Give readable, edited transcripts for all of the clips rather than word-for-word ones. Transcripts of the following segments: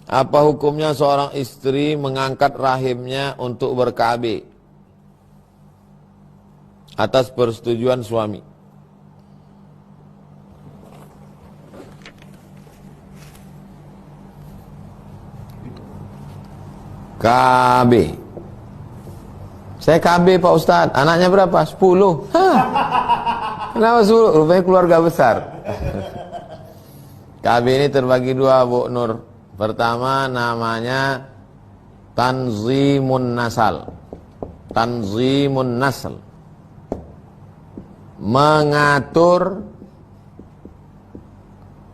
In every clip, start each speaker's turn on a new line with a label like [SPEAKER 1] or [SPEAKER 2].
[SPEAKER 1] Apa hukumnya seorang istri mengangkat rahimnya untuk ber-KB atas persetujuan suami? KB. Saya KB Pak Ustadz. Anaknya berapa? 10. Hah. Kenapa 10? Rupanya keluarga besar. KB ini terbagi dua, Bu Nur. Pertama namanya Tanzimun Nasal. Tanzimun Nasl. Mengatur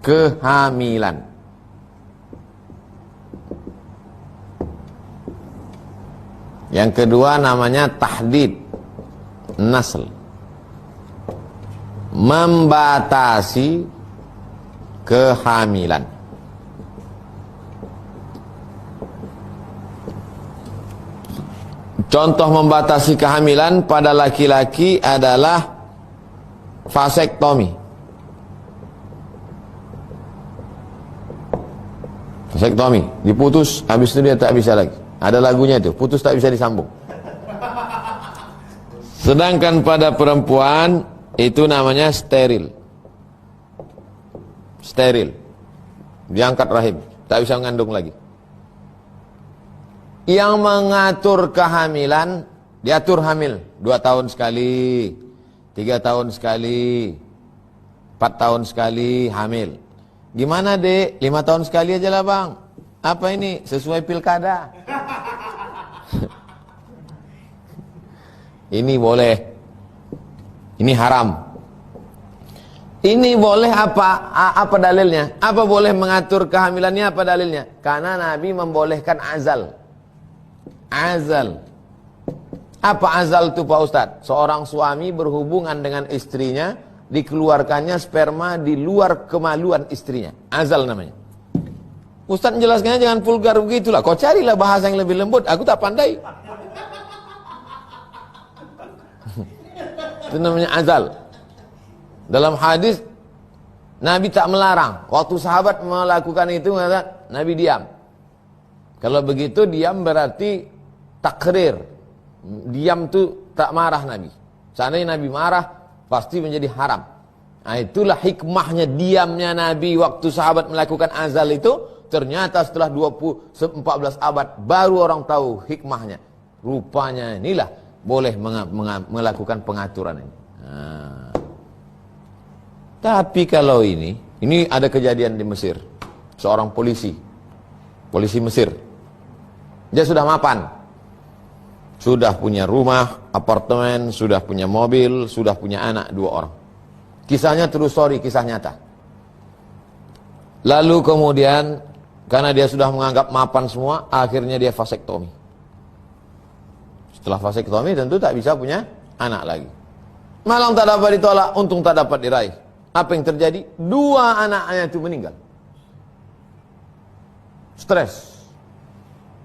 [SPEAKER 1] kehamilan. Yang kedua namanya Tahdid Nasl. Membatasi kehamilan. Contoh membatasi kehamilan pada laki-laki adalah vasektomi. Vasektomi, diputus, habis itu dia tak bisa lagi. Ada lagunya itu, putus tak bisa disambung. Sedangkan pada perempuan itu namanya steril. Steril. Diangkat rahim, tak bisa mengandung lagi. Yang mengatur kehamilan, diatur hamil 2 tahun sekali, 3 tahun sekali, 4 tahun sekali hamil. Gimana Dek? 5 tahun sekali aja lah Bang. Apa ini? Sesuai pilkada. Ini boleh. Ini haram. Ini boleh apa? Apa dalilnya? Apa boleh mengatur kehamilannya? Apa dalilnya? Karena Nabi membolehkan azal. Azal. Apa azal itu Pak Ustadz? Seorang suami berhubungan dengan istrinya, dikeluarkannya sperma di luar kemaluan istrinya. Azal namanya. Ustadz menjelaskannya jangan vulgar begitulah. Kau carilah bahasa yang lebih lembut. Aku tak pandai. Itu namanya azal. Dalam hadis Nabi tak melarang. Waktu sahabat melakukan itu, Nabi diam. Kalau begitu diam berarti takrir. Diam tu tak marah Nabi. Seandainya Nabi marah pasti menjadi haram. Nah, itulah hikmahnya diamnya Nabi waktu sahabat melakukan azal itu. Ternyata setelah 14 abad baru orang tahu hikmahnya. Rupanya inilah boleh melakukan pengaturan ini. Nah. Tapi kalau ini ada kejadian di Mesir. Seorang polisi Mesir. Dia sudah mapan. Sudah punya rumah, apartemen, sudah punya mobil, sudah punya anak 2 orang. Kisahnya true story, kisah nyata. Lalu kemudian karena dia sudah menganggap mapan semua, akhirnya dia vasektomi. Setelah vasektomi tentu tak bisa punya anak lagi. Malang tak dapat ditolak, untung tak dapat diraih. Apa yang terjadi? 2 anaknya itu meninggal. Stres.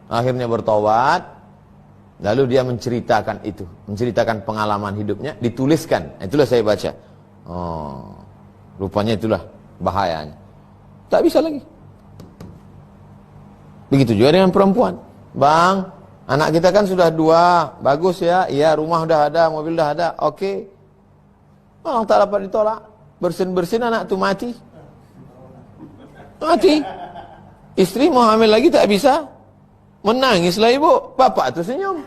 [SPEAKER 1] Akhirnya bertobat. Lalu dia menceritakan itu, menceritakan pengalaman hidupnya, dituliskan. Itulah saya baca. Oh, rupanya itulah bahayanya. Tak bisa lagi. Begitu juga dengan perempuan. Bang, anak kita kan sudah 2, bagus ya. Iya, rumah udah ada, mobil udah ada. Oke. Orang tak dapat ditolak. Bersin-bersin anak itu mati. Mati. Istri mau hamil lagi tak bisa. Menangislah ibu, bapak tuh senyum.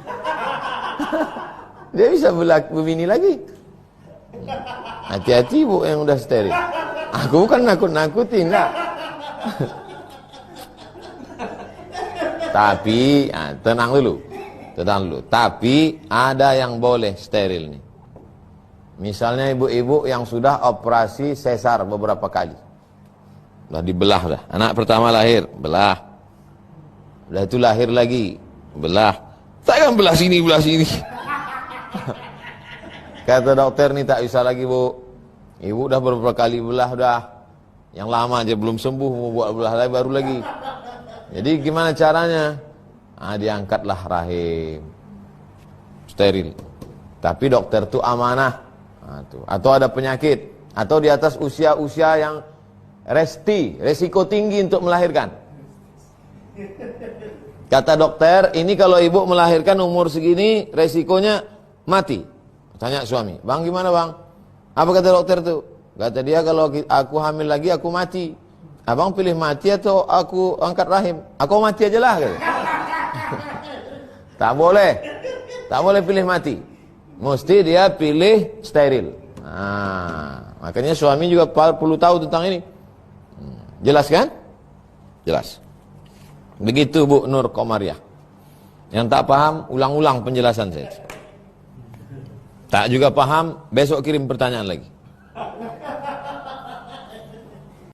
[SPEAKER 1] Dia bisa berbini lagi. Hati-hati ibu yang udah steril. Aku bukan nakut-nakutin, enggak. Tapi, tenang dulu. Tapi ada yang boleh steril nih. Misalnya ibu-ibu yang sudah operasi sesar beberapa kali. Udah dibelah dah. Anak pertama lahir, belah. Udah itu lahir lagi, belah. Takkan belah sini. Kata dokter nih tak bisa lagi Bu. Ibu udah beberapa kali belah udah. Yang lama aja belum sembuh, mau buat belah lagi baru lagi. Jadi gimana caranya? Diangkatlah rahim. Steril. Tapi dokter tuh amanah. Atau ada penyakit. Atau di atas usia-usia yang resiko tinggi untuk melahirkan. Kata dokter, ini kalau ibu melahirkan umur segini, resikonya mati. Tanya suami, bang gimana bang? Apa kata dokter tuh? Kata dia, kalau aku hamil lagi aku mati. Abang pilih mati atau aku angkat rahim? Aku mati aja lah. Tak boleh. Tak boleh pilih mati. Mesti dia pilih steril. Nah, makanya suami juga perlu tahu tentang ini. Jelas kan? Jelas. Begitu Bu Nur Komariah. Yang tak paham, ulang-ulang penjelasan saya. Tak juga paham, besok kirim pertanyaan lagi.